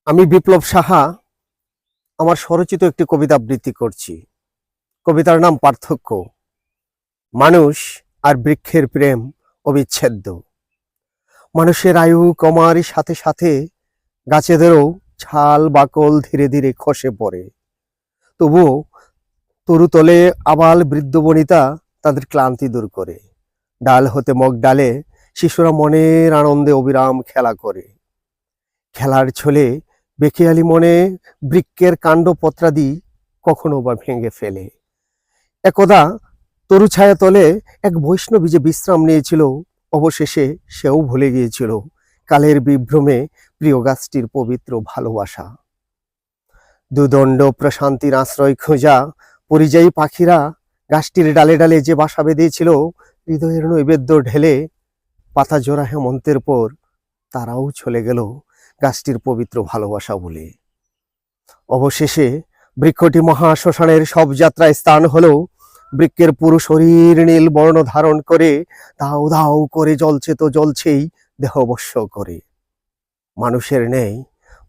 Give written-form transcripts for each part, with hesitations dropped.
আমি বিপ্লব সাহা আমার স্বরচিত একটি কবিতা আবৃত্তি করছি। কবিতার নাম পার্থক্য। মানুষ আর বৃক্ষের প্রেম অবিচ্ছেদ্য। মানুষের আয়ু কমার সাথে সাথে গাছেদেরও ছাল বাকল ধীরে ধীরে খসে পড়ে। তবুও তরুতলে আবাল বৃদ্ধ বনিতা তাদের ক্লান্তি দূর করে। ডাল হতে মগ ডালে শিশুরা মনের আনন্দে অবিরাম খেলা করে। খেলার ছলে বেখিয়ালি মনে বৃক্ষের কাণ্ড পত্রাদি কখনো বা ভেঙে ফেলে। একদা তরু ছায়া তলে এক বৈষ্ণবী যে বিশ্রাম নিয়েছিল, অবশেষে সেও ভুলে গিয়েছিল কালের বিভ্রমে প্রিয় গাছটির পবিত্র ভালোবাসা। দুদণ্ড প্রশান্তির আশ্রয় খোঁজা পরিযায়ী পাখিরা গাছটির ডালে ডালে যে বাসা বেঁধেছিল, হৃদয়ের নৈবেদ্য ঢেলে পাতা জোড়া হেমন্তের পর তারাও চলে গেল গাছটির পবিত্র ভালোবাসা বলে। অবশেষে বৃক্ষটি মহাশ্মশানের সব যাত্রায় স্থান হলো। বৃক্ষের পুরো শরীর নীল বর্ণ ধারণ করে দাউ দাউ করে জ্বলছে তো জ্বলছেই দেহবশ্য করে। মানুষের নেই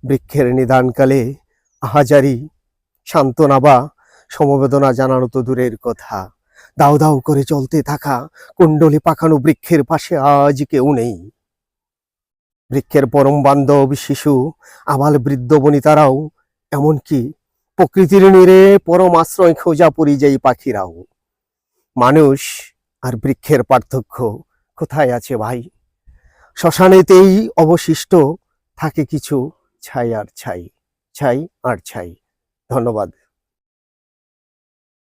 বৃক্ষের নিদানকালে আহাজারি সান্ত্বনা বা সমবেদনা জানানো তো দূরের কথা। দাউ দাউ করে চলতে থাকা কুণ্ডলি পাকানো বৃক্ষের পাশে আজ কেউ নেই। বৃক্ষের পরম বান্ধব শিশু আবাল বৃদ্ধ বনিতারাও, এমনকি প্রকৃতির নীড়ে পরম আশ্রয় খোঁজা পরিযায়ী পাখিরাও। মানুষ আর বৃক্ষের পার্থক্য কোথায় আছে ভাই? শ্মশানেতেই অবশিষ্ট থাকে কিছু ছাই আর ছাই, ছাই আর ছাই। ধন্যবাদ।